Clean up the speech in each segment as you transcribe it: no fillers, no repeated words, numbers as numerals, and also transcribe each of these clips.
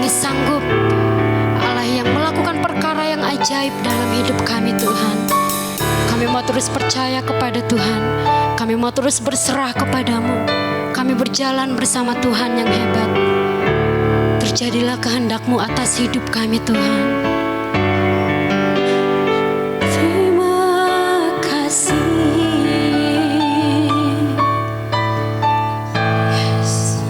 Kami sanggup, Allah yang melakukan perkara yang ajaib dalam hidup kami Tuhan. Kami mau terus percaya kepada Tuhan. Kami mau terus berserah kepadamu. Kami berjalan bersama Tuhan yang hebat. Terjadilah kehendak-Mu atas hidup kami Tuhan. Terima kasih. Yes.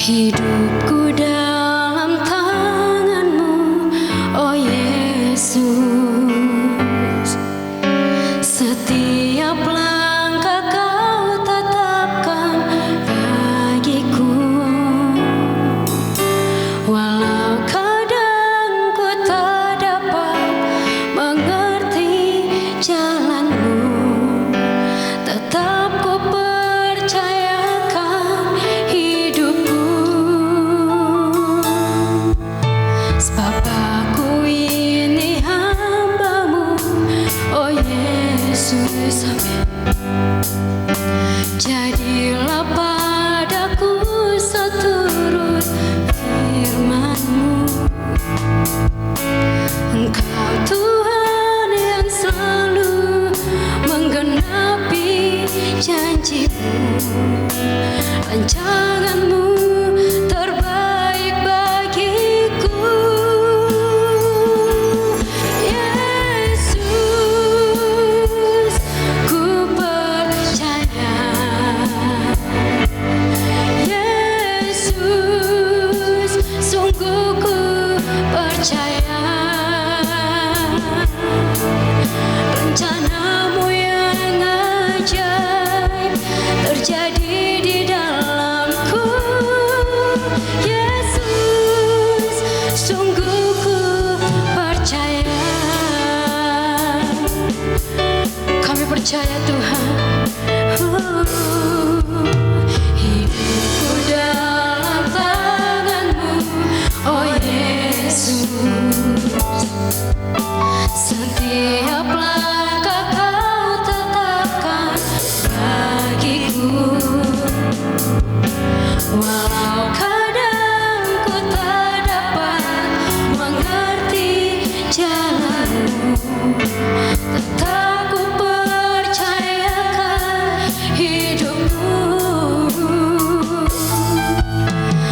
Hidupku dalam tangan-Mu, oh Yesus. Setiap langkah Kau tetapkan bagiku. Walau kadang ku tak dapat mengerti jalan-Mu, tetap ku percayakan hidupku. Sebab aku ini hamba-Mu, oh Yesus, amin. Jadilah padaku seturut firman-Mu. Engkau Tuhan yang selalu menggenapi janji-Mu. Rancangan-Mu terbaik bagiku. Yesus, ku percaya. Yesus, sungguh ku percaya. Rencana-Mu yang ajaib terjadi di dalamku. Yesus, sungguh ku percaya. Kami percaya Tuhan. Hidupku dalam tangan-Mu, oh Yesus. Setiap langkah Kau tetapkan bagiku. Walau kadang ku tak dapat mengerti jalan-Mu, tetap ku percayakan hidupku.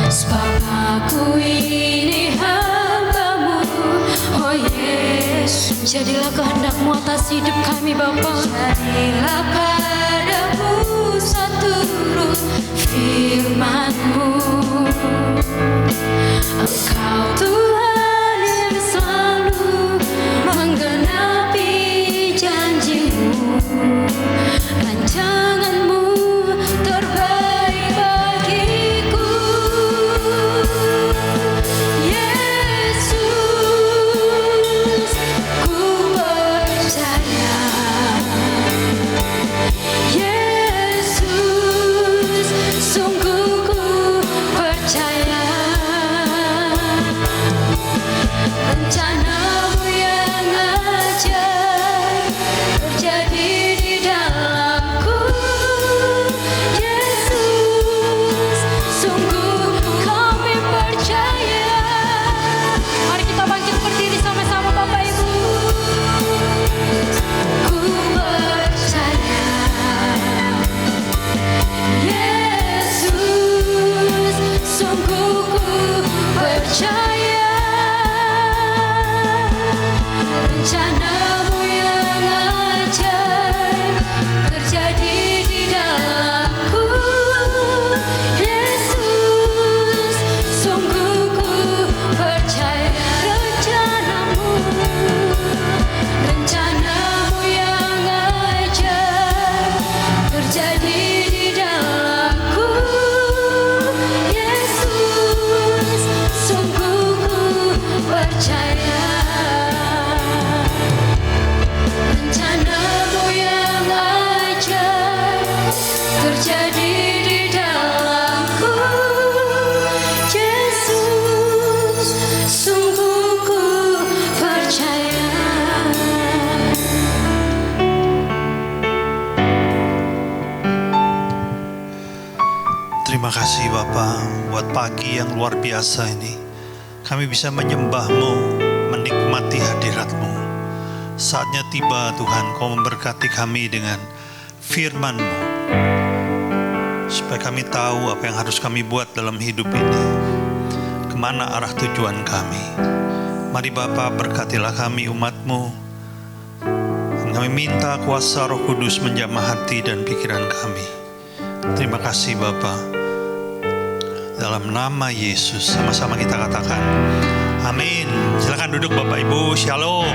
Sebab aku ini hamba-Mu, oh Yesus. Jadilah kehendak-Mu atas hidup kami Bapa. Jadilah padaku seturut firman-Mu. Engkau Tuhan yang selalu menggenapi janji-Mu. Rancangan-Mu terbaik bagiku. Yesus, ku percaya. Yesus, Terima kasih Bapa buat pagi yang luar biasa ini. Kami bisa menyembah-Mu, menikmati hadirat-Mu. Saatnya tiba Tuhan, Kau memberkati kami dengan firman-Mu, supaya kami tahu apa yang harus kami buat dalam hidup ini, kemana arah tujuan kami. Mari Bapa, berkatilah kami umat-Mu. Kami minta kuasa Roh Kudus menjamah hati dan pikiran kami. Terima kasih Bapa. Dalam nama Yesus sama-sama kita katakan amin. Silakan duduk Bapak Ibu. Shalom.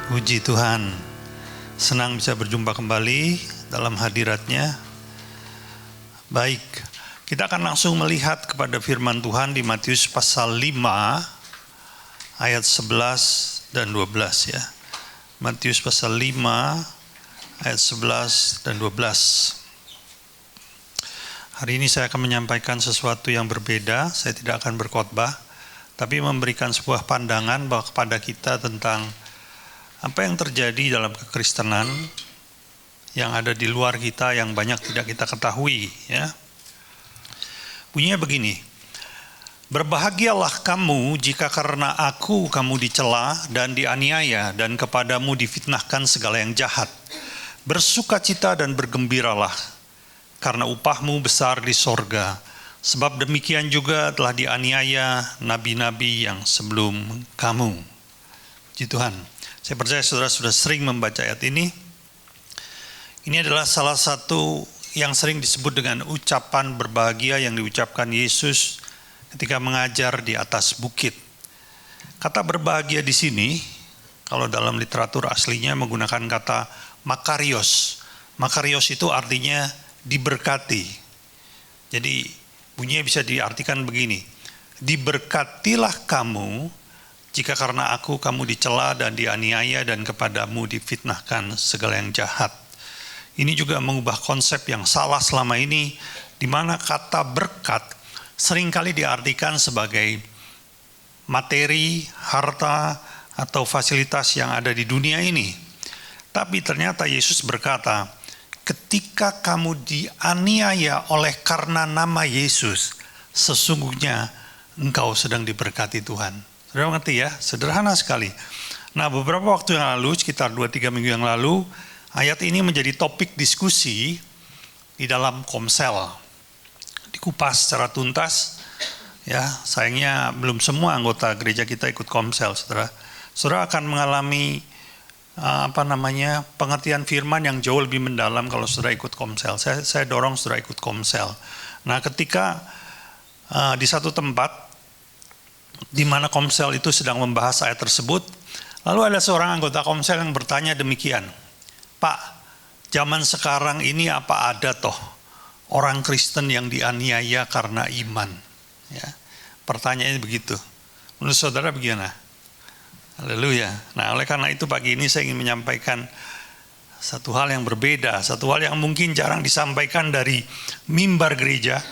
Puji Tuhan. Senang bisa berjumpa kembali dalam hadirat-Nya. Baik, kita akan langsung melihat kepada firman Tuhan di Matius pasal 5 ayat 11 dan 12 ya. Matius pasal 5 ayat 11 dan 12. Hari ini saya akan menyampaikan sesuatu yang berbeda. Saya tidak akan berkhotbah, tapi memberikan sebuah pandangan bahwa kepada kita tentang apa yang terjadi dalam kekristenan yang ada di luar kita yang banyak tidak kita ketahui ya. Bunyinya begini. Berbahagialah kamu jika karena aku kamu dicela dan dianiaya dan kepadamu difitnahkan segala yang jahat. Bersukacita dan bergembiralah, karena upahmu besar di sorga. Sebab demikian juga telah dianiaya nabi-nabi yang sebelum kamu. Puji Tuhan. Saya percaya saudara sudah sering membaca ayat ini. Ini adalah salah satu yang sering disebut dengan ucapan berbahagia yang diucapkan Yesus ketika mengajar di atas bukit. Kata berbahagia di sini, kalau dalam literatur aslinya menggunakan kata makarios. Makarios itu artinya diberkati. Jadi bunyinya bisa diartikan begini. Diberkatilah kamu jika karena aku kamu dicela dan dianiaya dan kepadamu difitnahkan segala yang jahat. Ini juga mengubah konsep yang salah selama ini, di mana kata berkat seringkali diartikan sebagai materi, harta, atau fasilitas yang ada di dunia ini. Tapi ternyata Yesus berkata, ketika kamu dianiaya oleh karena nama Yesus, sesungguhnya engkau sedang diberkati Tuhan. Sudah mengerti ya? Sederhana sekali. Nah, beberapa waktu yang lalu, sekitar 2-3 minggu yang lalu, ayat ini menjadi topik diskusi di dalam Komsel. Dikupas secara tuntas. Ya, sayangnya belum semua anggota gereja kita ikut Komsel, saudara. Saudara akan mengalami pengertian firman yang jauh lebih mendalam kalau saudara ikut Komsel. Saya dorong saudara ikut Komsel. Nah, ketika di satu tempat di mana Komsel itu sedang membahas ayat tersebut, lalu ada seorang anggota Komsel yang bertanya demikian, Pak, zaman sekarang ini apa ada toh orang Kristen yang dianiaya karena iman? Ya, pertanyaannya begitu. Menurut saudara bagaimana? Haleluya. Nah, oleh karena itu pagi ini saya ingin menyampaikan satu hal yang berbeda, satu hal yang mungkin jarang disampaikan dari mimbar gereja.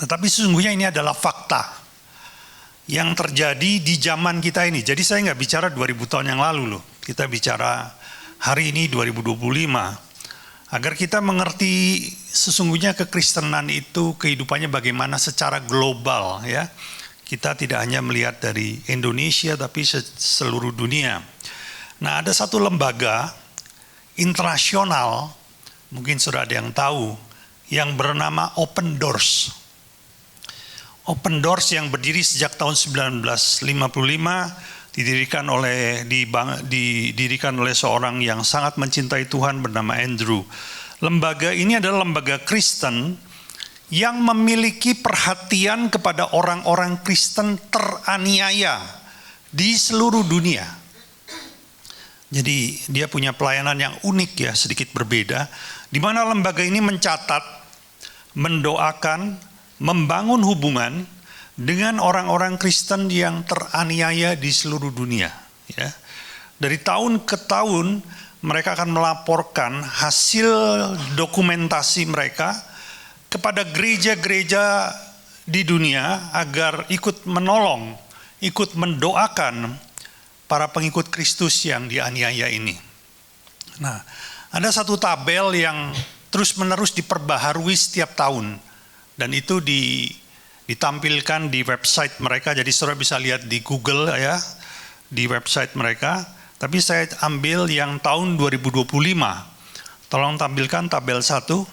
Tetapi sesungguhnya ini adalah fakta yang terjadi di zaman kita ini. Jadi saya nggak bicara 2000 tahun yang lalu loh. Kita bicara hari ini 2025. Agar kita mengerti sesungguhnya kekristenan itu kehidupannya bagaimana secara global ya. Kita tidak hanya melihat dari Indonesia tapi seluruh dunia. Nah, ada satu lembaga internasional, mungkin sudah ada yang tahu, yang bernama Open Doors. Open Doors yang berdiri sejak tahun 1955, didirikan oleh seorang yang sangat mencintai Tuhan bernama Andrew. Lembaga ini adalah lembaga Kristen yang memiliki perhatian kepada orang-orang Kristen teraniaya di seluruh dunia. Jadi dia punya pelayanan yang unik ya, sedikit berbeda, di mana lembaga ini mencatat, mendoakan, membangun hubungan dengan orang-orang Kristen yang teraniaya di seluruh dunia. Ya. Dari tahun ke tahun mereka akan melaporkan hasil dokumentasi mereka kepada gereja-gereja di dunia agar ikut menolong, ikut mendoakan para pengikut Kristus yang dianiaya ini. Nah, ada satu tabel yang terus-menerus diperbaharui setiap tahun. Dan itu ditampilkan di website mereka, jadi saudara bisa lihat di Google ya, di website mereka. Tapi saya ambil yang tahun 2025. Tolong tampilkan tabel 1.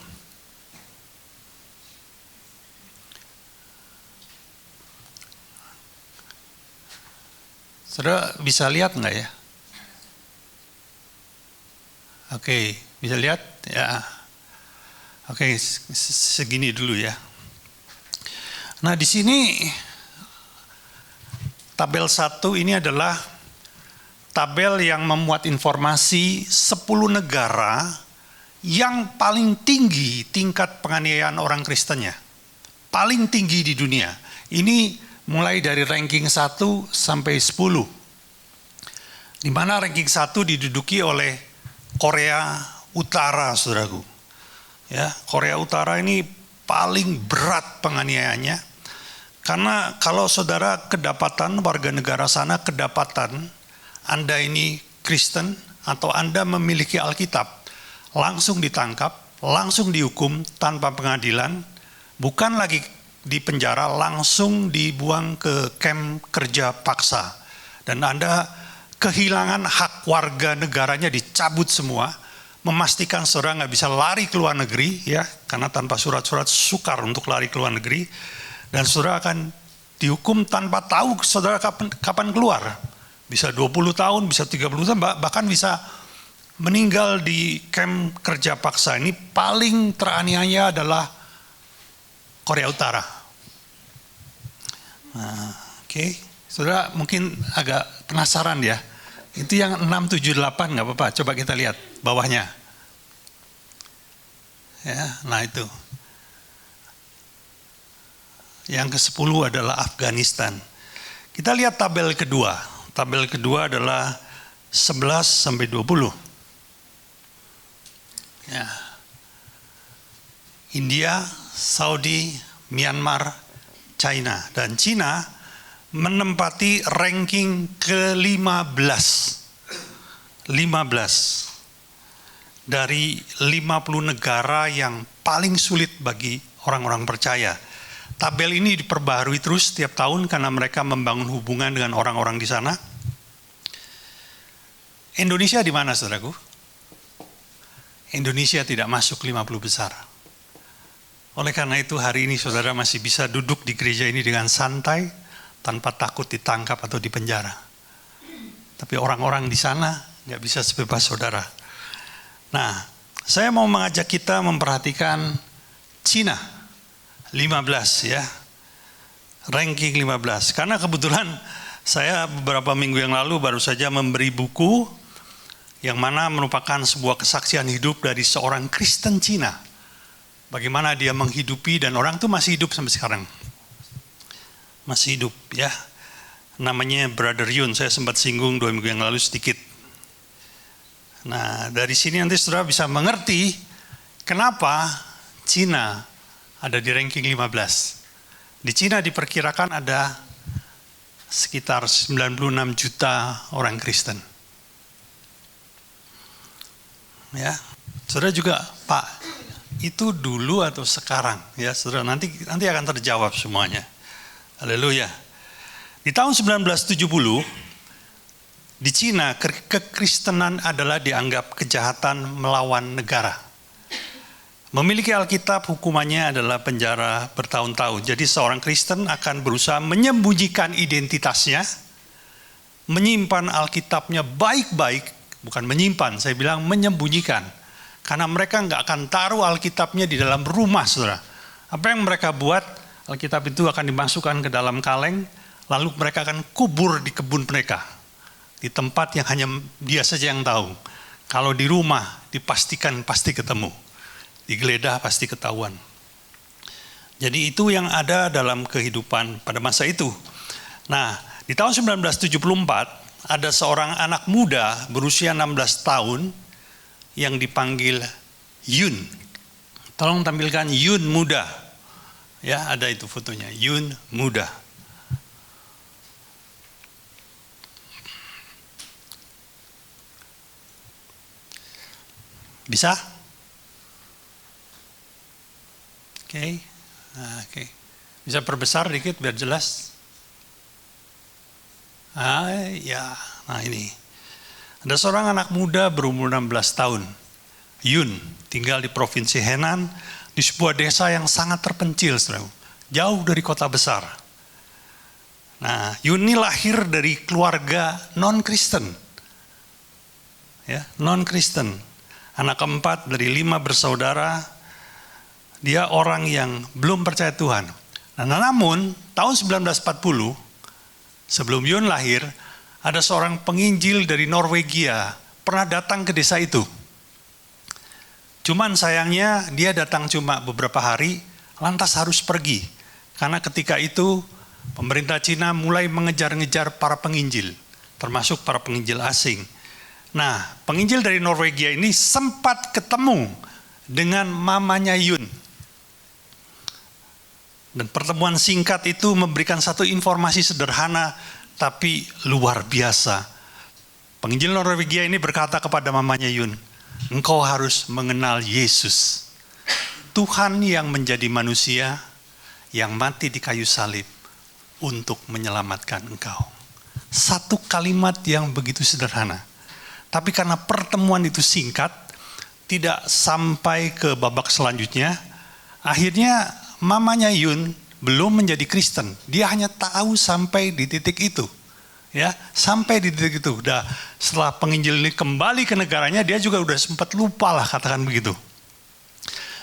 Saudara bisa lihat nggak ya? Oke, bisa lihat? Ya. Oke, segini dulu ya. Nah, di sini tabel 1 ini adalah tabel yang memuat informasi 10 negara yang paling tinggi tingkat penganiayaan orang Kristennya. Paling tinggi di dunia. Ini mulai dari ranking 1 sampai 10. Di mana ranking 1 diduduki oleh Korea Utara, saudaraku. Ya, Korea Utara ini paling berat penganiayaannya. Karena kalau saudara kedapatan warga negara sana kedapatan Anda ini Kristen atau Anda memiliki Alkitab, langsung ditangkap, langsung dihukum tanpa pengadilan, bukan lagi di penjara, langsung dibuang ke kamp kerja paksa. Dan Anda kehilangan hak warga negaranya, dicabut semua, memastikan saudara nggak bisa lari ke luar negeri, ya, karena tanpa surat-surat sukar untuk lari ke luar negeri, dan saudara akan dihukum tanpa tahu saudara kapan keluar. Bisa 20 tahun, bisa 30 tahun, bahkan bisa meninggal di kamp kerja paksa. Ini paling teraniaya adalah Korea Utara. Nah, oke. Saudara mungkin agak penasaran ya. Itu yang 678 nggak apa-apa. Coba kita lihat bawahnya. Ya, nah itu. Yang ke-10 adalah Afghanistan. Kita lihat tabel kedua. Tabel kedua adalah 11 sampai 20. Ya. India, Saudi, Myanmar, China, dan China menempati ranking ke-15. 15 dari 50 negara yang paling sulit bagi orang-orang percaya. Tabel ini diperbaharui terus setiap tahun karena mereka membangun hubungan dengan orang-orang di sana. Indonesia di mana, saudaraku? Indonesia tidak masuk 50 besar. Oleh karena itu hari ini saudara masih bisa duduk di gereja ini dengan santai, tanpa takut ditangkap atau dipenjara. Tapi orang-orang di sana nggak bisa sebebas saudara. Nah, saya mau mengajak kita memperhatikan Cina, 15 ya. Ranking 15. Karena kebetulan saya beberapa minggu yang lalu baru saja memberi buku yang mana merupakan sebuah kesaksian hidup dari seorang Kristen Cina. Bagaimana dia menghidupi, dan orang itu masih hidup sampai sekarang. Masih hidup ya. Namanya Brother Yun, saya sempat singgung 2 minggu yang lalu sedikit. Nah, dari sini nanti saudara bisa mengerti kenapa Cina ada di ranking 15. Di Cina diperkirakan ada sekitar 96 juta orang Kristen. Ya, saudara juga, Pak, itu dulu atau sekarang? Ya, saudara, nanti akan terjawab semuanya. Haleluya. Di tahun 1970 di Cina kekristenan adalah dianggap kejahatan melawan negara. Memiliki Alkitab hukumannya adalah penjara bertahun-tahun. Jadi seorang Kristen akan berusaha menyembunyikan identitasnya, menyimpan Alkitabnya baik-baik. Bukan menyimpan, saya bilang menyembunyikan. Karena mereka nggak akan taruh Alkitabnya di dalam rumah, saudara. Apa yang mereka buat, Alkitab itu akan dimasukkan ke dalam kaleng, lalu mereka akan kubur di kebun mereka. Di tempat yang hanya dia saja yang tahu. Kalau di rumah, dipastikan pasti ketemu. Digeledah pasti ketahuan. Jadi itu yang ada dalam kehidupan pada masa itu. Nah, di tahun 1974, ada seorang anak muda berusia 16 tahun yang dipanggil Yun. Tolong tampilkan Yun muda. Ya, ada itu fotonya, Yun muda. Bisa? Oke. Oke. Bisa perbesar dikit biar jelas. Ya. Nah ini. Ada seorang anak muda berumur 16 tahun. Yun, tinggal di Provinsi Henan, di sebuah desa yang sangat terpencil, saudara. Jauh dari kota besar. Nah, Yun ini lahir dari keluarga non-Kristen. Ya, non-Kristen. Anak keempat dari 5 bersaudara. Dia orang yang belum percaya Tuhan. Nah, namun tahun 1940, sebelum Yun lahir, ada seorang penginjil dari Norwegia pernah datang ke desa itu. Cuman sayangnya dia datang cuma beberapa hari, lantas harus pergi. Karena ketika itu pemerintah Cina mulai mengejar-ngejar para penginjil, termasuk para penginjil asing. Nah, penginjil dari Norwegia ini sempat ketemu dengan mamanya Yun. Dan pertemuan singkat itu memberikan satu informasi sederhana tapi luar biasa. Penginjil Norwegia ini berkata kepada mamanya Yun, engkau harus mengenal Yesus. Tuhan yang menjadi manusia, yang mati di kayu salib untuk menyelamatkan engkau. Satu kalimat yang begitu sederhana. Tapi karena pertemuan itu singkat, tidak sampai ke babak selanjutnya, akhirnya mamanya Yun belum menjadi Kristen. Dia hanya tahu sampai di titik itu. Ya, sampai di titik itu. Udah setelah penginjil ini kembali ke negaranya, dia juga udah sempat lupa lah, katakan begitu.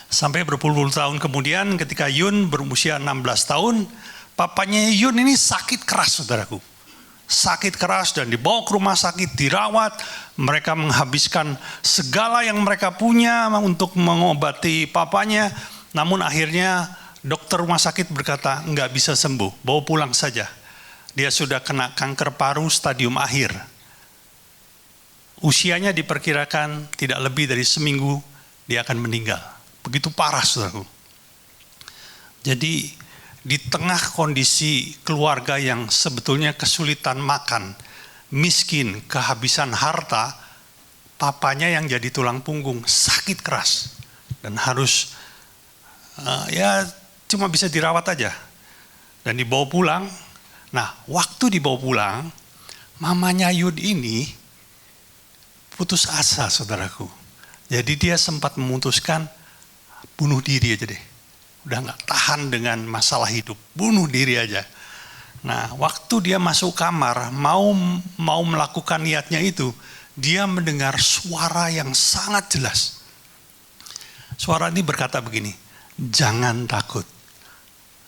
Sampai berpuluh-puluh tahun kemudian ketika Yun berusia 16 tahun, papanya Yun ini sakit keras, saudaraku. Sakit keras dan dibawa ke rumah sakit, dirawat. Mereka menghabiskan segala yang mereka punya untuk mengobati papanya. Namun akhirnya dokter rumah sakit berkata, enggak bisa sembuh, bawa pulang saja. Dia sudah kena kanker paru stadium akhir. Usianya diperkirakan tidak lebih dari seminggu, dia akan meninggal. Begitu parah, saudaraku. Jadi di tengah kondisi keluarga yang sebetulnya kesulitan makan, miskin, kehabisan harta, papanya yang jadi tulang punggung, sakit keras. Dan harus cuma bisa dirawat aja dan dibawa pulang. Nah, waktu dibawa pulang, mamanya Yun ini putus asa, saudaraku. Jadi dia sempat memutuskan bunuh diri aja deh. Udah nggak tahan dengan masalah hidup, bunuh diri aja. Nah, waktu dia masuk kamar mau melakukan niatnya itu, dia mendengar suara yang sangat jelas. Suara ini berkata begini, jangan takut.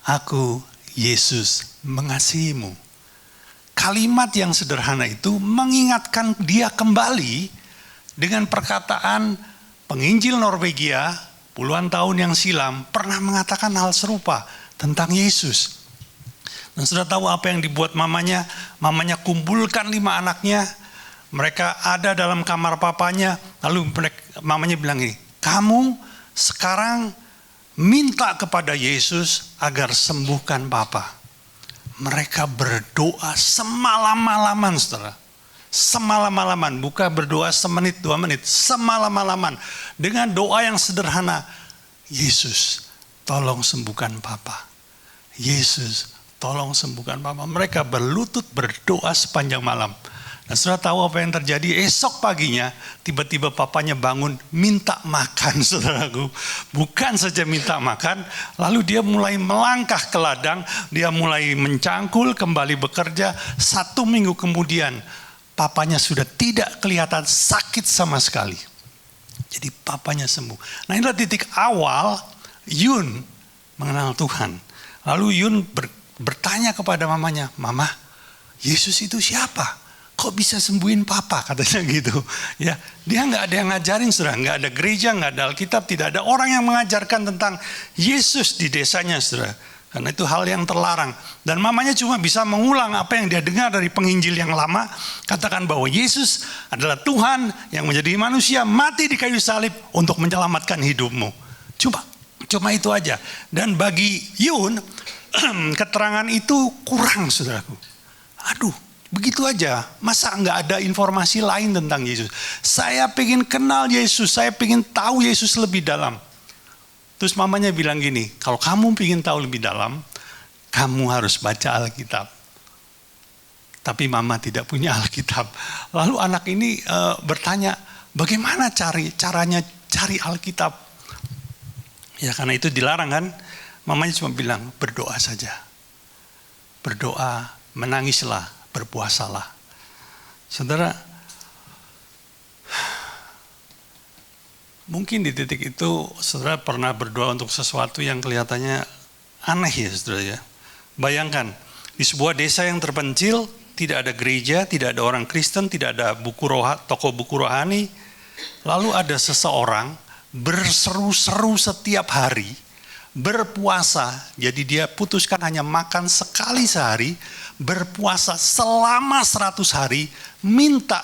Aku, Yesus, mengasihimu. Kalimat yang sederhana itu mengingatkan dia kembali dengan perkataan penginjil Norwegia puluhan tahun yang silam pernah mengatakan hal serupa tentang Yesus. Dan sudah tahu apa yang dibuat mamanya? Mamanya kumpulkan 5 anaknya. Mereka ada dalam kamar papanya. Lalu mamanya bilang ini, kamu sekarang minta kepada Yesus agar sembuhkan Papa. Mereka berdoa semalam-malaman, saudara. Semalam-malaman, bukan berdoa semenit, 2 menit. Semalam-malaman. Dengan doa yang sederhana. Yesus, tolong sembuhkan Papa. Yesus, tolong sembuhkan Papa. Mereka berlutut berdoa sepanjang malam. Dan sudah tahu apa yang terjadi? Esok paginya tiba-tiba papanya bangun minta makan, saudaraku. Bukan saja minta makan, lalu dia mulai melangkah ke ladang, dia mulai mencangkul, kembali bekerja. 1 minggu kemudian papanya sudah tidak kelihatan sakit sama sekali. Jadi papanya sembuh. Nah, inilah titik awal Yun mengenal Tuhan. Lalu Yun bertanya kepada mamanya, Mama, Yesus itu siapa? Kok bisa sembuhin Papa, katanya gitu. Ya, dia nggak ada yang ngajarin, saudara. Nggak ada gereja, nggak ada Alkitab, tidak ada orang yang mengajarkan tentang Yesus di desanya, saudara. Karena itu hal yang terlarang. Dan mamanya cuma bisa mengulang apa yang dia dengar dari penginjil yang lama. Katakan bahwa Yesus adalah Tuhan yang menjadi manusia, mati di kayu salib untuk menyelamatkan hidupmu. Cuma itu aja. Dan bagi Yun, keterangan itu kurang, saudaraku. Aduh, Begitu aja, masa nggak ada informasi lain tentang Yesus? Saya pengen kenal Yesus, saya pengen tahu Yesus lebih dalam. Terus mamanya bilang gini, kalau kamu pengen tahu lebih dalam, kamu harus baca Alkitab. Tapi mama tidak punya Alkitab. Lalu anak ini bertanya, bagaimana caranya cari Alkitab? Ya karena itu dilarang kan. Mamanya cuma bilang, berdoa saja. Berdoa, menangislah, berpuasalah. Saudara, mungkin di titik itu saudara pernah berdoa untuk sesuatu yang kelihatannya aneh ya saudara ya. Bayangkan, di sebuah desa yang terpencil, tidak ada gereja, tidak ada orang Kristen, tidak ada toko buku rohani. Lalu ada seseorang berseru-seru setiap hari, berpuasa. Jadi dia putuskan hanya makan sekali sehari, berpuasa selama 100 hari, minta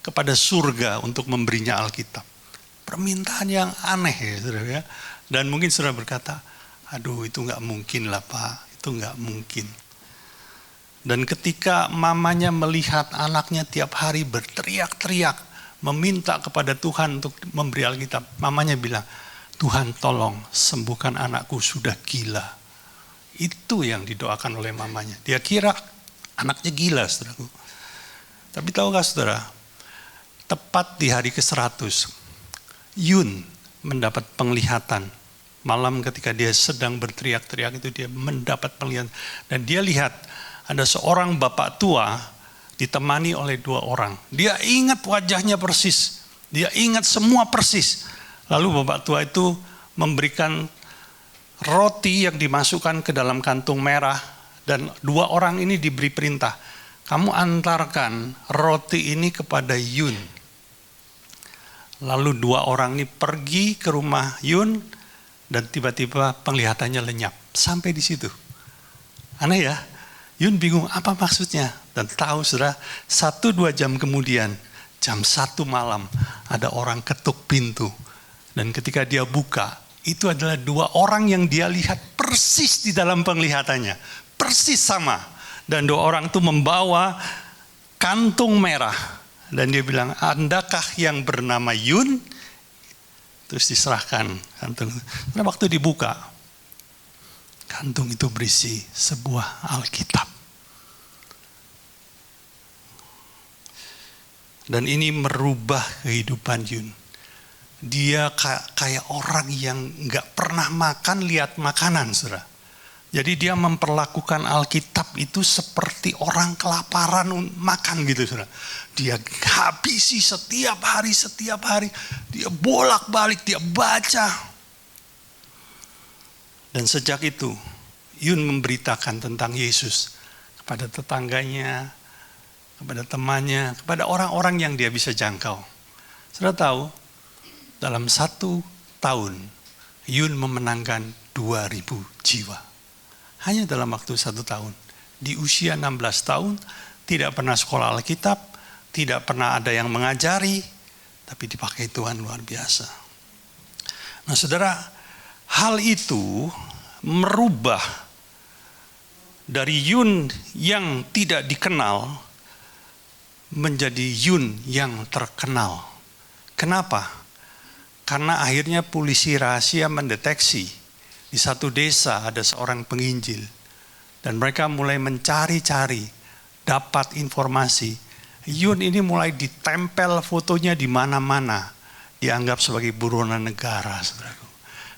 kepada surga untuk memberinya Alkitab. Permintaan yang aneh ya saudara ya. Dan mungkin saudara berkata, aduh itu gak mungkin lah Pak, itu gak mungkin. Dan ketika mamanya melihat anaknya tiap hari berteriak-teriak, meminta kepada Tuhan untuk memberi Alkitab, mamanya bilang, Tuhan tolong sembuhkan anakku, sudah gila. Itu yang didoakan oleh mamanya. Dia kira anaknya gila saudaraku. Tapi tahukah saudara, tepat di hari ke-100, Yun mendapat penglihatan. Malam ketika dia sedang berteriak-teriak itu dia mendapat penglihatan. Dan dia lihat ada seorang bapak tua ditemani oleh 2 orang. Dia ingat wajahnya persis. Dia ingat semua persis. Lalu bapak tua itu memberikan roti yang dimasukkan ke dalam kantung merah. Dan 2 orang ini diberi perintah. Kamu antarkan roti ini kepada Yun. Lalu 2 orang ini pergi ke rumah Yun. Dan tiba-tiba penglihatannya lenyap. Sampai di situ. Aneh ya. Yun bingung apa maksudnya. Dan tahu saudara, 1-2 jam kemudian, jam 1 malam, ada orang ketuk pintu. Dan ketika dia buka, itu adalah 2 orang yang dia lihat persis di dalam penglihatannya. Persis sama. Dan 2 orang itu membawa kantung merah. Dan dia bilang, Andakah yang bernama Yun? Terus diserahkan kantung. Karena waktu dibuka, kantung itu berisi sebuah Alkitab. Dan ini merubah kehidupan Yun. Dia kayak orang yang gak pernah makan lihat makanan, saudara. Jadi dia memperlakukan Alkitab itu seperti orang kelaparan makan gitu, saudara. Dia habisi setiap hari. Dia bolak-balik, dia baca. Dan sejak itu, Yun memberitakan tentang Yesus kepada tetangganya, kepada temannya, kepada orang-orang yang dia bisa jangkau. Saudara tahu, dalam 1 tahun, Yun memenangkan 2.000 jiwa. Hanya dalam waktu 1 tahun. Di usia 16 tahun, tidak pernah sekolah Alkitab, tidak pernah ada yang mengajari, tapi dipakai Tuhan luar biasa. Nah saudara, hal itu merubah dari Yun yang tidak dikenal, menjadi Yun yang terkenal. Kenapa? Karena akhirnya polisi rahasia mendeteksi di satu desa ada seorang penginjil. Dan mereka mulai mencari-cari, dapat informasi. Yun ini mulai ditempel fotonya di mana-mana. Dianggap sebagai buronan negara, saudaraku.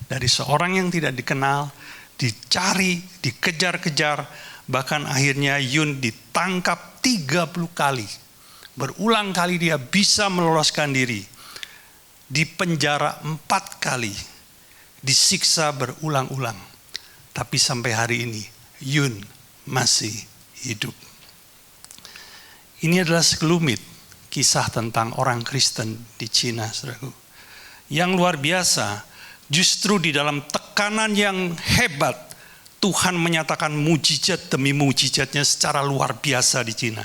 Dari seorang yang tidak dikenal, dicari, dikejar-kejar. Bahkan akhirnya Yun ditangkap 30 kali. Berulang kali dia bisa meloloskan diri. Dipenjara 4 kali. Disiksa berulang-ulang. Tapi sampai hari ini, Yun masih hidup. Ini adalah sekelumit kisah tentang orang Kristen di Cina, saudaraku. Yang luar biasa, justru di dalam tekanan yang hebat, Tuhan menyatakan mujizat demi mujizatnya secara luar biasa di Cina.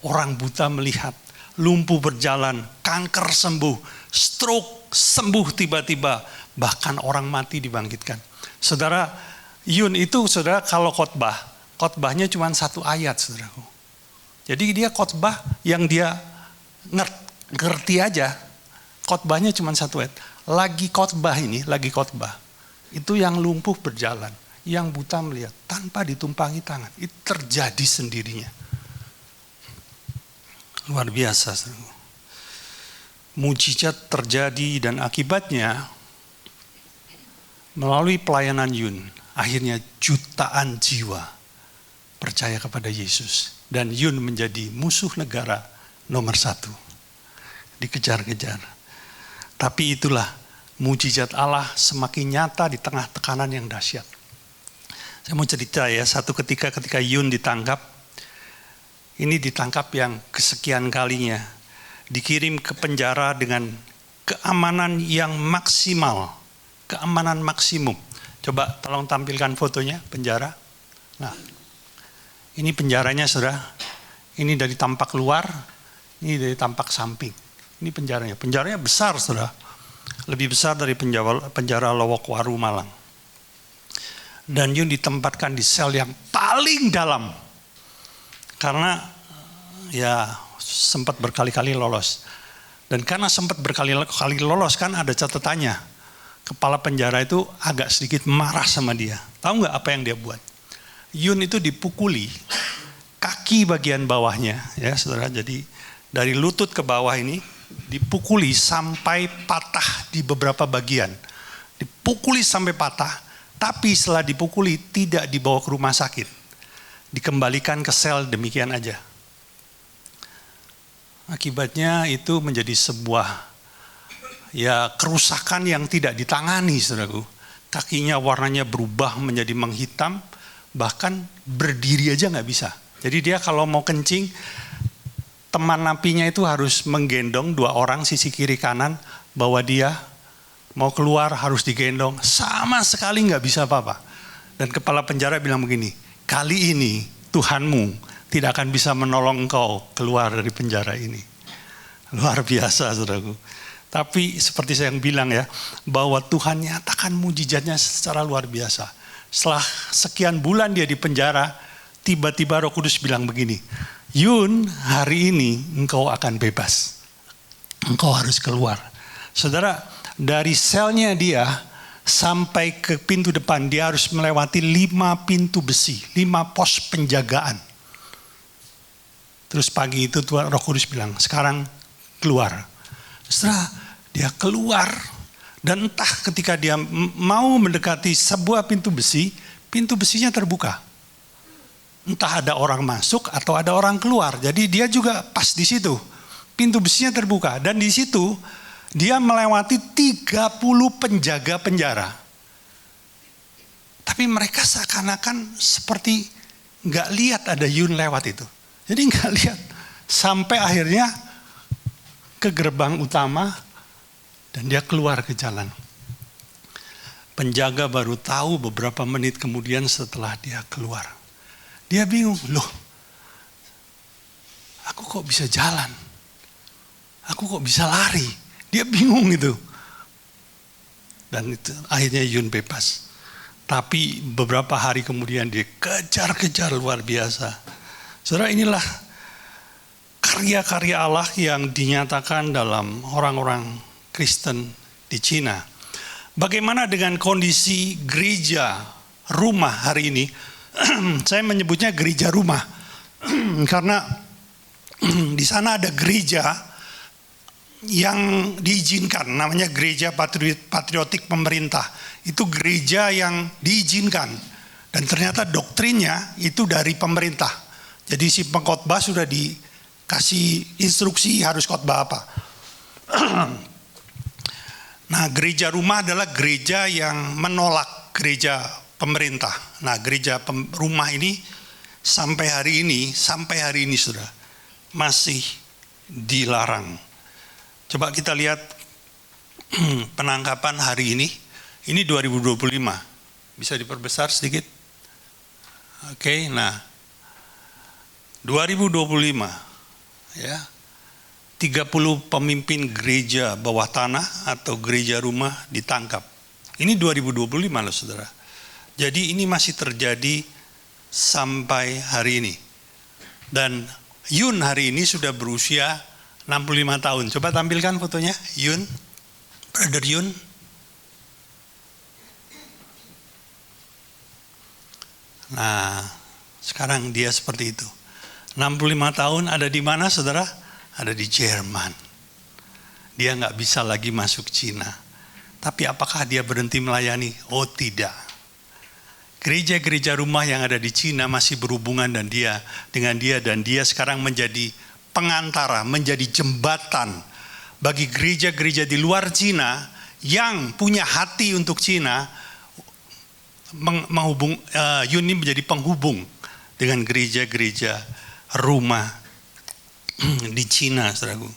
Orang buta melihat, lumpuh berjalan, kanker sembuh, stroke sembuh tiba-tiba, bahkan orang mati dibangkitkan. Saudara, Yun itu saudara kalau khotbahnya cuma 1 ayat, saudaraku. Jadi dia khotbah yang dia ngerti aja. Khotbahnya cuma satu ayat. Lagi khotbah, itu yang lumpuh berjalan, yang buta melihat tanpa ditumpangi tangan. Itu terjadi sendirinya. Luar biasa. Mujizat terjadi dan akibatnya melalui pelayanan Yun, akhirnya jutaan jiwa percaya kepada Yesus. Dan Yun menjadi musuh negara nomor 1. Dikejar-kejar. Tapi itulah mujizat Allah semakin nyata di tengah tekanan yang dahsyat. Saya mau cerita ya, satu ketika Yun ditangkap, ini ditangkap yang kesekian kalinya, dikirim ke penjara dengan keamanan yang maksimal, keamanan maksimum. Coba tolong tampilkan fotonya penjara. Nah, ini penjaranya saudara, ini dari tampak luar, ini dari tampak samping. Ini penjaranya. Penjaranya besar, saudara. Lebih besar dari penjara Lowokwaru Malang. Dan Yun ditempatkan di sel yang paling dalam. Karena ya sempat berkali-kali lolos. Dan karena sempat berkali-kali lolos kan ada catatannya. Kepala penjara itu agak sedikit marah sama dia. Tahu nggak apa yang dia buat? Yun itu dipukuli kaki bagian bawahnya, ya saudara. Jadi dari lutut ke bawah ini dipukuli sampai patah di beberapa bagian. Dipukuli sampai patah, tapi setelah dipukuli tidak dibawa ke rumah sakit. Dikembalikan ke sel demikian aja. Akibatnya itu menjadi sebuah ya kerusakan yang tidak ditangani, saudaraku. Kakinya warnanya berubah menjadi menghitam, bahkan berdiri aja nggak bisa. Jadi dia kalau mau kencing, teman napinya itu harus menggendong 2 orang sisi kiri kanan, bahwa dia mau keluar harus digendong, sama sekali nggak bisa apa-apa. Dan kepala penjara bilang begini, kali ini Tuhanmu tidak akan bisa menolong engkau keluar dari penjara ini. Luar biasa, saudaraku. Tapi seperti saya yang bilang ya, bahwa Tuhan nyatakan mujizatnya secara luar biasa. Setelah sekian bulan dia di penjara, tiba-tiba Roh Kudus bilang begini, Yun, hari ini engkau akan bebas. Engkau harus keluar. Saudara, dari selnya dia sampai ke pintu depan, dia harus melewati 5 pintu besi, 5 pos penjagaan. Terus pagi itu Tuhan Roh Kudus bilang, sekarang keluar. Setelah dia keluar, dan entah ketika dia mau mendekati sebuah pintu besinya terbuka. Entah ada orang masuk atau ada orang keluar. Jadi dia juga pas di situ. Pintu besinya terbuka. Dan di situ dia melewati 30 penjaga penjara. Tapi mereka seakan-akan seperti nggak lihat ada Yun lewat itu. Jadi nggak lihat. Sampai akhirnya ke gerbang utama dan dia keluar ke jalan. Penjaga baru tahu beberapa menit kemudian setelah dia keluar. Dia bingung, loh, aku kok bisa jalan? Aku kok bisa lari? Dia bingung itu. Dan itu akhirnya Yun bebas. Tapi beberapa hari kemudian dia kejar-kejar luar biasa. Saudara, inilah karya-karya Allah yang dinyatakan dalam orang-orang Kristen di Cina. Bagaimana dengan kondisi gereja rumah hari ini? Saya menyebutnya gereja rumah karena di sana ada gereja yang diizinkan, namanya gereja patriotik pemerintah. Itu gereja yang diizinkan dan ternyata doktrinnya itu dari pemerintah. Jadi si pengkhotbah sudah dikasih instruksi harus khotbah apa. Nah, gereja rumah adalah gereja yang menolak gereja pemerintah. Nah, gereja rumah ini sampai hari ini sudah masih dilarang. Coba kita lihat penangkapan hari ini. Ini 2025. Bisa diperbesar sedikit? Oke, nah 2025 ya. 30 pemimpin gereja bawah tanah atau gereja rumah ditangkap. Ini 2025 loh, saudara. Jadi ini masih terjadi sampai hari ini. Dan Yun hari ini sudah berusia 65 tahun. Coba tampilkan fotonya, Yun. Brother Yun. Nah, sekarang dia seperti itu. 65 tahun ada di mana, saudara? Ada di Jerman. Dia nggak bisa lagi masuk Cina. Tapi apakah dia berhenti melayani? Oh tidak. Gereja-gereja rumah yang ada di Cina masih berhubungan dengan dia dan dia sekarang menjadi pengantara, menjadi jembatan bagi gereja-gereja di luar Cina yang punya hati untuk Cina. Yuni menjadi penghubung dengan gereja-gereja rumah di Cina, saudaraku.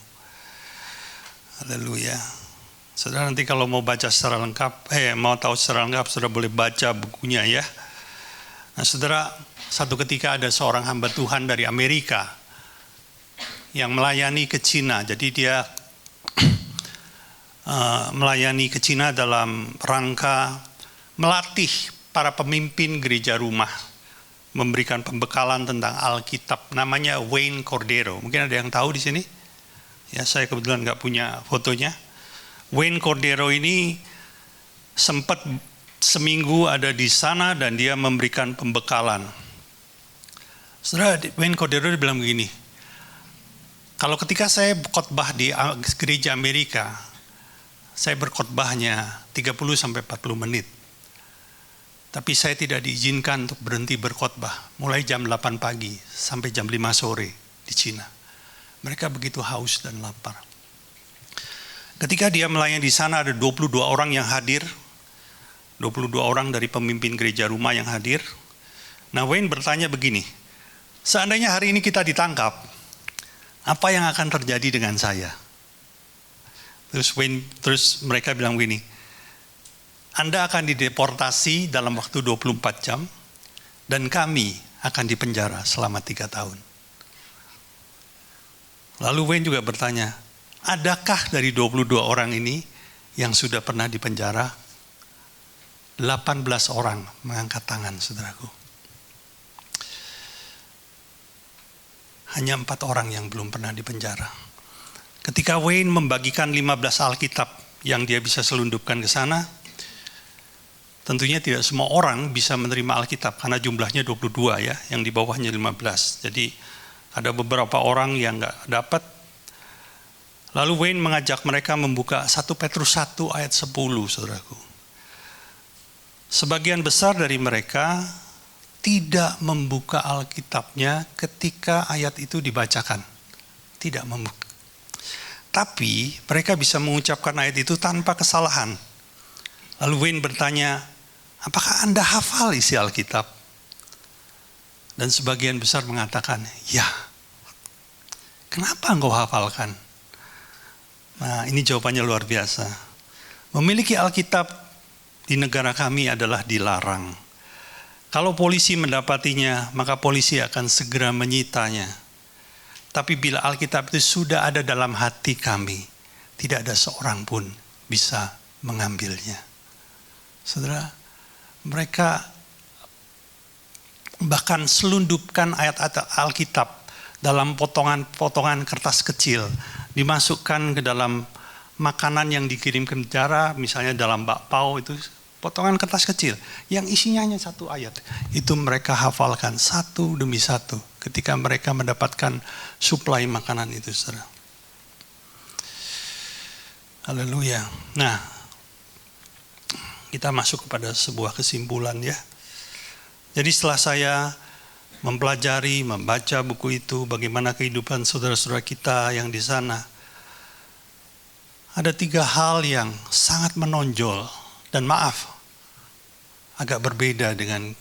Haleluya. Saudara nanti kalau mau baca secara lengkap, mau tahu secara lengkap, saudara boleh baca bukunya ya. Nah saudara, satu ketika ada seorang hamba Tuhan dari Amerika yang melayani ke Cina. Jadi dia melayani ke Cina dalam rangka melatih para pemimpin gereja rumah, memberikan pembekalan tentang Alkitab. Namanya Wayne Cordeiro. Mungkin ada yang tahu di sini? Ya, saya kebetulan nggak punya fotonya. Wayne Cordeiro ini sempat seminggu ada di sana dan dia memberikan pembekalan. Saudara, Wayne Cordeiro bilang begini, kalau ketika saya khotbah di gereja Amerika, saya berkhotbahnya 30-40 menit. Tapi saya tidak diizinkan untuk berhenti berkhotbah mulai jam 8 pagi sampai jam 5 sore di Cina. Mereka begitu haus dan lapar. Ketika dia melayani di sana ada 22 orang yang hadir. 22 orang dari pemimpin gereja rumah yang hadir. Nah, Wayne bertanya begini, seandainya hari ini kita ditangkap, apa yang akan terjadi dengan saya? Terus mereka bilang begini, Anda akan dideportasi dalam waktu 24 jam dan kami akan dipenjara selama 3 tahun. Lalu Wayne juga bertanya, adakah dari 22 orang ini yang sudah pernah dipenjara? 18 orang mengangkat tangan, saudaraku. Hanya 4 orang yang belum pernah dipenjara. Ketika Wayne membagikan 15 Alkitab yang dia bisa selundupkan ke sana, tentunya tidak semua orang bisa menerima Alkitab karena jumlahnya 22 ya, yang di bawahnya 15. Jadi ada beberapa orang yang nggak dapat. Lalu Wayne mengajak mereka membuka 1 Petrus 1 ayat 10, saudaraku. Sebagian besar dari mereka tidak membuka Alkitabnya ketika ayat itu dibacakan. Tidak membuka. Tapi mereka bisa mengucapkan ayat itu tanpa kesalahan. Lalu Wayne bertanya, apakah Anda hafal isi Alkitab? Dan sebagian besar mengatakan, ya. Kenapa engkau hafalkan? Nah, ini jawabannya luar biasa. Memiliki Alkitab di negara kami adalah dilarang. Kalau polisi mendapatinya, maka polisi akan segera menyitanya. Tapi bila Alkitab itu sudah ada dalam hati kami, tidak ada seorang pun bisa mengambilnya. Saudara, mereka bahkan selundupkan ayat-ayat Alkitab dalam potongan-potongan kertas kecil, dimasukkan ke dalam makanan yang dikirim ke penjara, misalnya dalam bakpao itu potongan kertas kecil yang isinya hanya 1 ayat. Itu mereka hafalkan satu demi satu ketika mereka mendapatkan suplai makanan itu, saudara. Haleluya. Nah, kita masuk kepada sebuah kesimpulan ya. Jadi setelah saya mempelajari, membaca buku itu, bagaimana kehidupan saudara-saudara kita yang di sana, ada 3 hal yang sangat menonjol dan maaf, agak berbeda dengan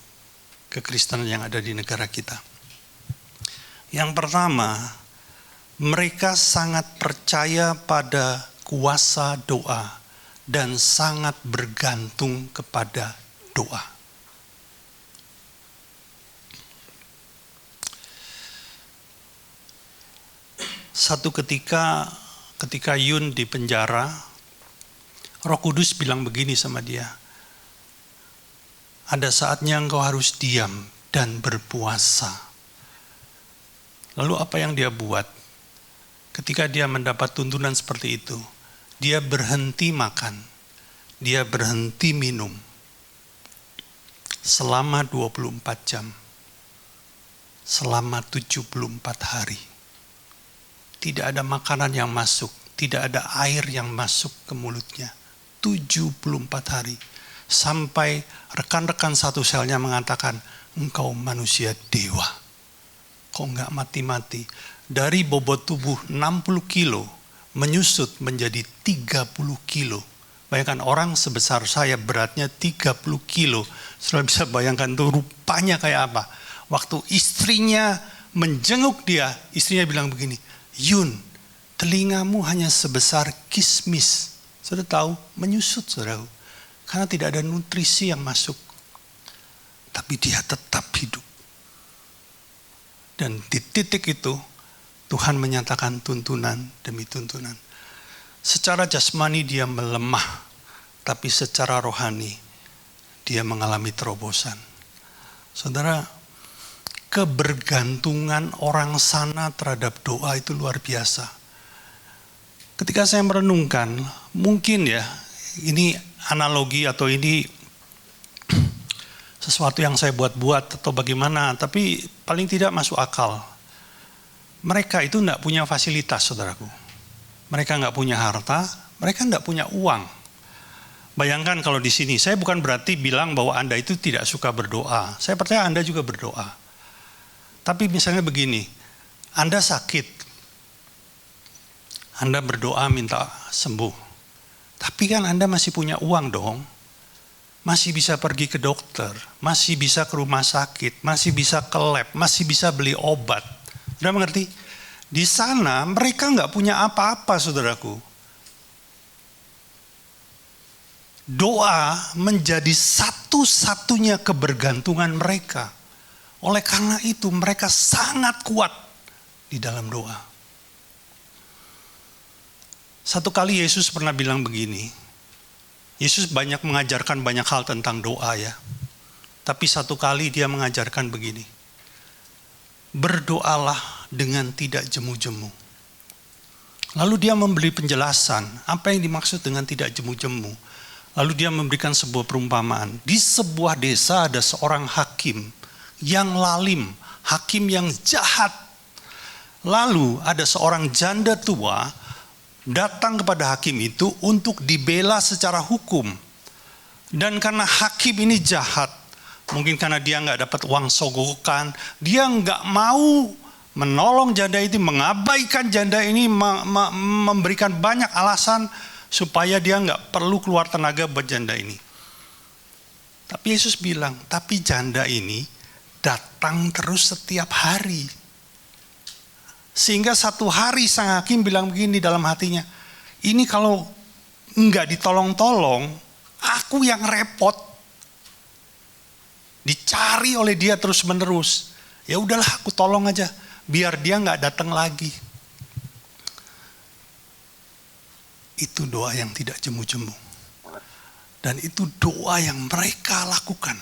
kekristenan yang ada di negara kita. Yang pertama, mereka sangat percaya pada kuasa doa dan sangat bergantung kepada doa. Satu ketika Yun di penjara, Roh Kudus bilang begini sama dia, ada saatnya engkau harus diam dan berpuasa. Lalu apa yang dia buat? Ketika dia mendapat tuntunan seperti itu, dia berhenti makan, dia berhenti minum selama 24 jam, selama 74 hari. Tidak ada makanan yang masuk, tidak ada air yang masuk ke mulutnya. 74 hari. Sampai rekan-rekan satu selnya mengatakan, engkau manusia dewa. Kok enggak mati-mati? Dari bobot tubuh 60 kilo, menyusut menjadi 30 kilo. Bayangkan orang sebesar saya beratnya 30 kilo. Saudara bisa bayangkan tuh rupanya kayak apa. Waktu istrinya menjenguk dia, istrinya bilang begini, Yun, telingamu hanya sebesar kismis. Saudara tahu, menyusut saudara. Karena tidak ada nutrisi yang masuk. Tapi dia tetap hidup. Dan di titik itu, Tuhan menyatakan tuntunan demi tuntunan. Secara jasmani dia melemah, tapi secara rohani dia mengalami terobosan. Saudara, kebergantungan orang sana terhadap doa itu luar biasa. Ketika saya merenungkan, mungkin ya, ini analogi atau ini sesuatu yang saya buat-buat atau bagaimana, tapi paling tidak masuk akal. Mereka itu tidak punya fasilitas, saudaraku. Mereka nggak punya harta, mereka nggak punya uang. Bayangkan kalau di sini, saya bukan berarti bilang bahwa Anda itu tidak suka berdoa. Saya percaya Anda juga berdoa. Tapi misalnya begini, Anda sakit, Anda berdoa minta sembuh. Tapi kan Anda masih punya uang dong. Masih bisa pergi ke dokter, masih bisa ke rumah sakit, masih bisa ke lab, masih bisa beli obat. Anda mengerti? Di sana mereka nggak punya apa-apa, saudaraku. Doa menjadi satu-satunya kebergantungan mereka. Oleh karena itu mereka sangat kuat di dalam doa. Satu kali Yesus pernah bilang begini. Yesus banyak mengajarkan banyak hal tentang doa ya. Tapi satu kali dia mengajarkan begini. Berdoalah dengan tidak jemu-jemu. Lalu dia memberi penjelasan apa yang dimaksud dengan tidak jemu-jemu. Lalu dia memberikan sebuah perumpamaan. Di sebuah desa ada seorang hakim yang lalim, hakim yang jahat. Lalu ada seorang janda tua datang kepada hakim itu untuk dibela secara hukum. Dan karena hakim ini jahat, mungkin karena dia nggak dapat uang sogokan, dia nggak mau menolong janda itu, mengabaikan janda ini, memberikan banyak alasan supaya dia nggak perlu keluar tenaga buat janda ini. Tapi Yesus bilang, tapi janda ini datang terus setiap hari. Sehingga satu hari sang hakim bilang begini dalam hatinya, ini kalau enggak ditolong-tolong, aku yang repot. Dicari oleh dia terus menerus. Ya udahlah aku tolong aja, biar dia enggak datang lagi. Itu doa yang tidak jemu-jemu. Dan itu doa yang mereka lakukan.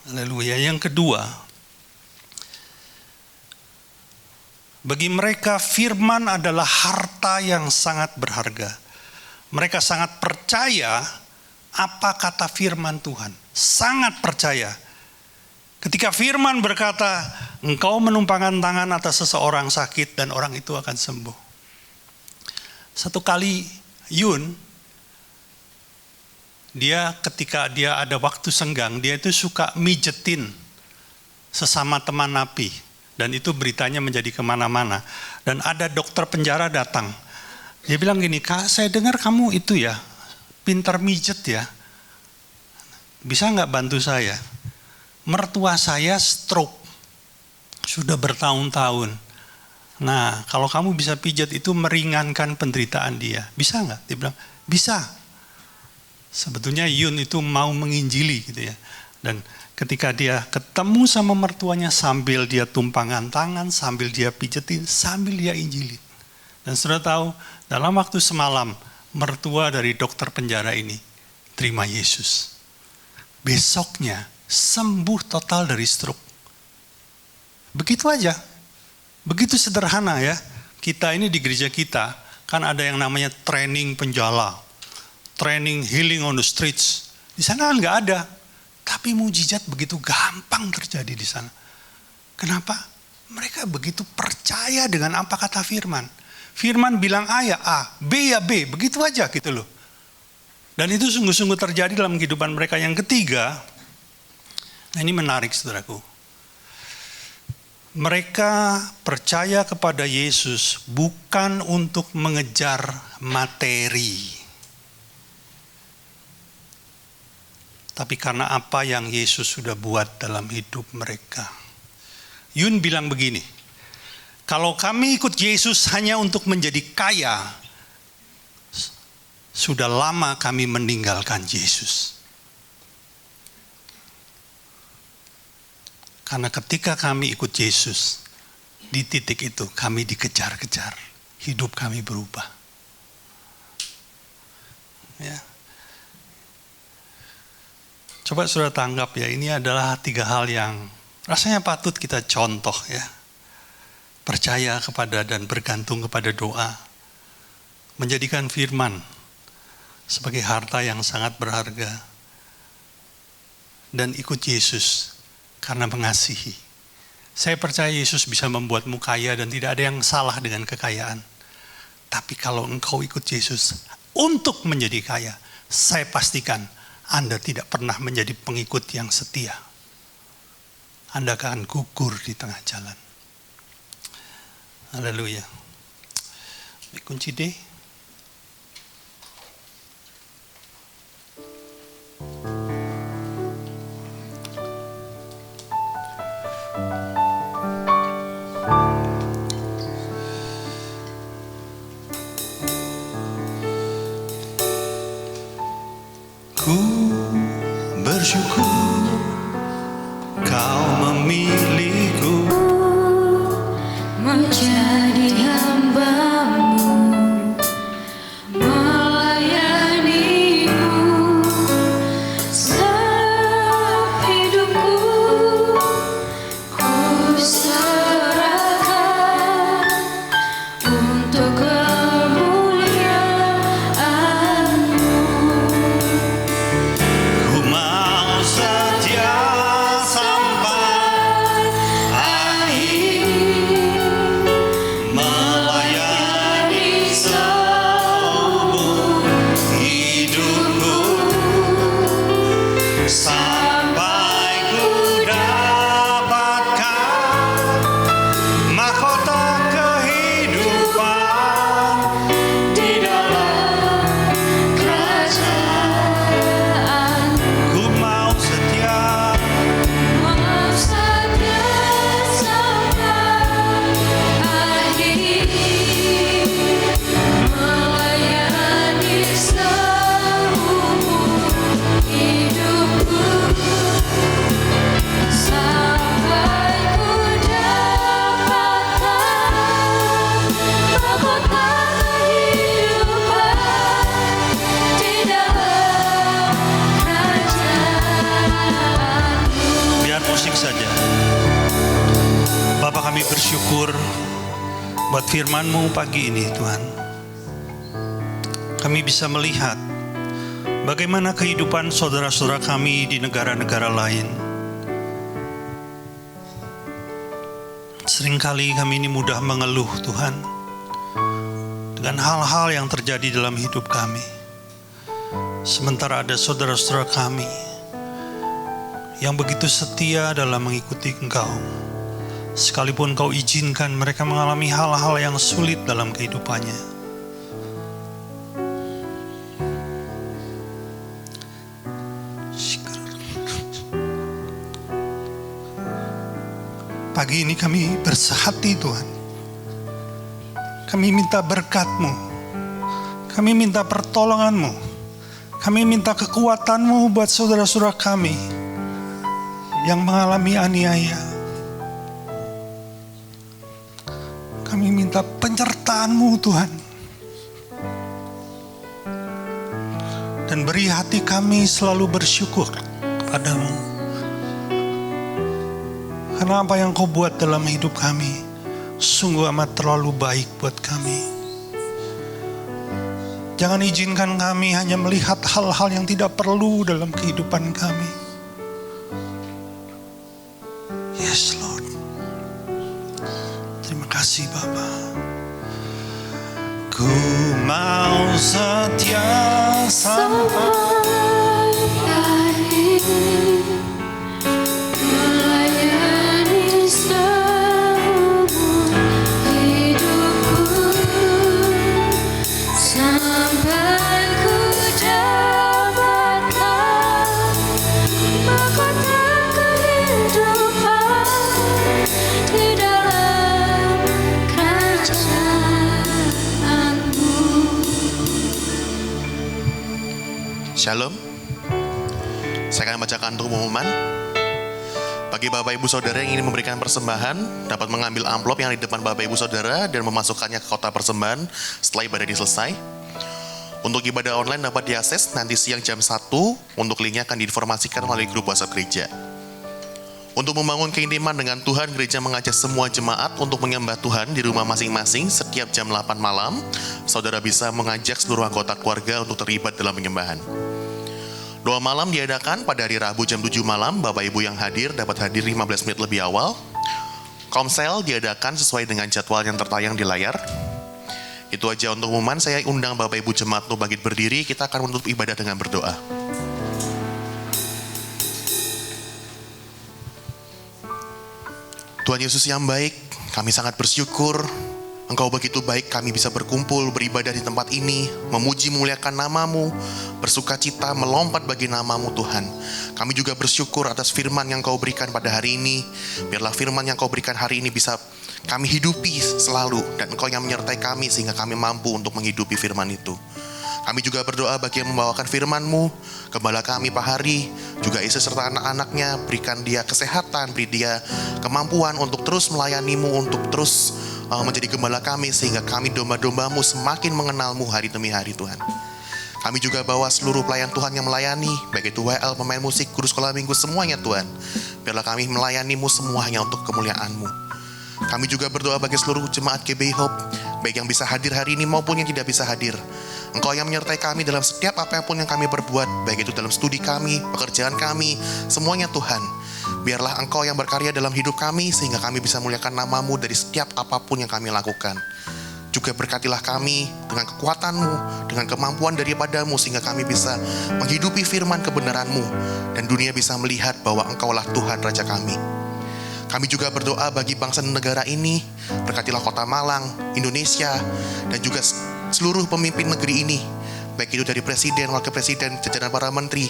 Haleluya. Yang kedua, bagi mereka firman adalah harta yang sangat berharga. Mereka sangat percaya apa kata firman Tuhan. Sangat percaya. Ketika firman berkata, engkau menumpangkan tangan atas seseorang sakit dan orang itu akan sembuh. Satu kali Yun, dia ketika dia ada waktu senggang, dia itu suka mijetin sesama teman napi. Dan itu beritanya menjadi kemana-mana. Dan ada dokter penjara datang. Dia bilang gini, Kak, saya dengar kamu itu ya, pintar mijet ya. Bisa nggak bantu saya? Mertua saya stroke. Sudah bertahun-tahun. Nah, kalau kamu bisa pijat itu meringankan penderitaan dia. Bisa nggak? Dia bilang, bisa. Sebetulnya Yun itu mau menginjili gitu ya. Dan ketika dia ketemu sama mertuanya sambil dia tumpangan tangan, sambil dia pijetin, sambil dia injilin. Dan sudah tahu, dalam waktu semalam, mertua dari dokter penjara ini terima Yesus. Besoknya sembuh total dari stroke. Begitu aja. Begitu sederhana ya. Kita ini di gereja kita kan ada yang namanya training penjala. Training healing on the streets. Di sana kan nggak ada. Tapi mujizat begitu gampang terjadi di sana. Kenapa? Mereka begitu percaya dengan apa kata firman. Firman bilang A ya A, B ya B. Begitu aja gitu loh. Dan itu sungguh-sungguh terjadi dalam kehidupan mereka. Yang ketiga, nah ini menarik saudaraku. Mereka percaya kepada Yesus bukan untuk mengejar materi. Tapi karena apa yang Yesus sudah buat dalam hidup mereka. Yun bilang begini, kalau kami ikut Yesus hanya untuk menjadi kaya, sudah lama kami meninggalkan Yesus. Karena ketika kami ikut Yesus, di titik itu kami dikejar-kejar, hidup kami berubah. Ya. Coba saudara tanggap ya, ini adalah 3 hal yang rasanya patut kita contoh ya. Percaya kepada dan bergantung kepada doa. Menjadikan firman sebagai harta yang sangat berharga. Dan ikut Yesus karena mengasihi. Saya percaya Yesus bisa membuatmu kaya dan tidak ada yang salah dengan kekayaan. Tapi kalau engkau ikut Yesus untuk menjadi kaya, saya pastikan Anda tidak pernah menjadi pengikut yang setia. Anda akan gugur di tengah jalan. Haleluya. Kunci D. Ku bersyukur kau memilihku menjadi hamba-Mu, melayani-Mu sehidupku. Ku serahkan untuk kemuliaan-Mu. ku mau setia sampai melayani seumur hidupku sampai ku dapatkan mahkota kehidupan di dalam Kerajaan ku mau setia mau setia sampai akhir, melayani seumur hidupku sampai ku dapatkan mahkota kehidupan di dalam kerajaan-Mu. biar musik saja. Bapa, kami bersyukur buat firman-Mu pagi ini Tuhan. Kami bisa melihat bagaimana kehidupan saudara-saudara kami di negara-negara lain. Seringkali kami ini mudah mengeluh Tuhan dengan hal-hal yang terjadi dalam hidup kami. Sementara ada saudara-saudara kami yang begitu setia dalam mengikuti Engkau. Sekalipun Kau izinkan mereka mengalami hal-hal yang sulit dalam kehidupannya. Pagi ini kami bersehati Tuhan. Kami minta berkat-Mu. Kami minta pertolongan-Mu. Kami minta kekuatan-Mu buat saudara-saudara kami yang mengalami aniaya. Kami minta penyertaan-Mu Tuhan. Dan beri hati kami selalu bersyukur kepadamu. Karena apa yang Kau buat dalam hidup kami sungguh amat terlalu baik buat kami. Jangan izinkan kami hanya melihat hal-hal yang tidak perlu dalam kehidupan kami. Yes Lord. Terima kasih Bapa. Ku mau setia sama melayani seumur hidupku sampai ku dapatkan mahkota kehidupan di dalam kerajaanmu. Shalom. Saya akan bacakan untuk pengumuman. Bagi Bapak Ibu Saudara yang ingin memberikan persembahan, dapat mengambil amplop yang di depan Bapak Ibu Saudara dan memasukkannya ke kotak persembahan setelah ibadah ini selesai. Untuk ibadah online dapat diakses nanti siang jam 1. Untuk linknya akan diinformasikan melalui grup WhatsApp gereja. Untuk membangun keintiman dengan Tuhan, gereja mengajak semua jemaat untuk menyembah Tuhan di rumah masing-masing setiap jam 8 malam. Saudara bisa mengajak seluruh anggota keluarga untuk terlibat dalam penyembahan. Doa malam diadakan pada hari Rabu jam 7 malam. Bapak Ibu yang hadir dapat hadir 15 menit lebih awal. Komsel diadakan sesuai dengan jadwal yang tertayang di layar. Itu aja untuk pengumuman. Saya undang Bapak Ibu jemaat untuk bangkit berdiri. Kita akan menutup ibadah dengan berdoa. Tuhan Yesus yang baik, kami sangat bersyukur Engkau begitu baik, kami bisa berkumpul, beribadah di tempat ini, memuji memuliakan nama-Mu, bersuka cita, melompat bagi nama-Mu Tuhan. Kami juga bersyukur atas firman yang Kau berikan pada hari ini. Biarlah firman yang Kau berikan hari ini bisa kami hidupi selalu, dan Engkau yang menyertai kami sehingga kami mampu untuk menghidupi firman itu. Kami juga berdoa bagi yang membawakan firman-Mu, gembala kami Pak Hari, juga Isa serta anak-anaknya, berikan dia kesehatan, beri dia kemampuan untuk terus melayani-Mu, untuk terus menjadi gembala kami, sehingga kami domba-domba-Mu semakin mengenal-Mu hari demi hari Tuhan. Kami juga bawa seluruh pelayan Tuhan yang melayani, baik itu WL, pemain musik, guru sekolah minggu, semuanya Tuhan. Biarlah kami melayani-Mu semuanya untuk kemuliaan-Mu. Kami juga berdoa bagi seluruh jemaat GBI Hope, baik yang bisa hadir hari ini maupun yang tidak bisa hadir. Engkau yang menyertai kami dalam setiap apapun yang kami berbuat, baik itu dalam studi kami, pekerjaan kami, semuanya Tuhan. Biarlah Engkau yang berkarya dalam hidup kami, sehingga kami bisa muliakan nama-Mu dari setiap apapun yang kami lakukan. Juga berkatilah kami dengan kekuatan-Mu, dengan kemampuan daripada-Mu, sehingga kami bisa menghidupi firman kebenaran-Mu, dan dunia bisa melihat bahwa Engkaulah Tuhan Raja kami. Kami juga berdoa bagi bangsa dan negara ini, berkatilah kota Malang, Indonesia, dan juga seluruh pemimpin negeri ini, baik itu dari presiden, wakil presiden, jajaran para menteri.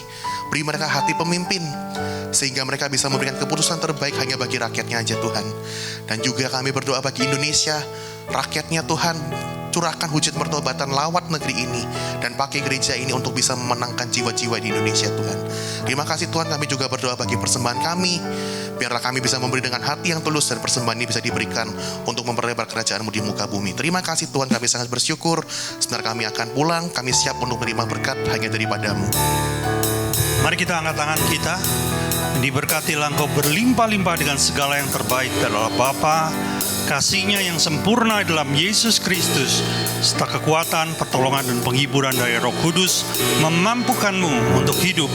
Beri mereka hati pemimpin, sehingga mereka bisa memberikan keputusan terbaik hanya bagi rakyatnya aja Tuhan. Dan juga kami berdoa bagi Indonesia, rakyatnya Tuhan, curahkan hujan pertobatan lawat negeri ini, dan pakai gereja ini untuk bisa memenangkan jiwa-jiwa di Indonesia Tuhan. Terima kasih Tuhan. Kami juga berdoa bagi persembahan kami, biarlah kami bisa memberi dengan hati yang tulus, dan persembahan ini bisa diberikan untuk memperlebar kerajaan-Mu di muka bumi. Terima kasih Tuhan, kami sangat bersyukur. Sebentar kami akan pulang, kami siap untuk menerima berkat hanya daripada-Mu. Mari kita angkat tangan kita. Diberkatilah Engkau berlimpah-limpah dengan segala yang terbaik dari Allah Bapa, kasih-Nya yang sempurna dalam Yesus Kristus, serta kekuatan, pertolongan, dan penghiburan dari Roh Kudus memampukanmu untuk hidup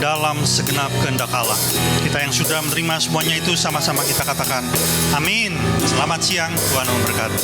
dalam segenap kehendak Allah. Kita yang sudah menerima semuanya itu sama-sama kita katakan amin. Selamat siang, Tuhan memberkati.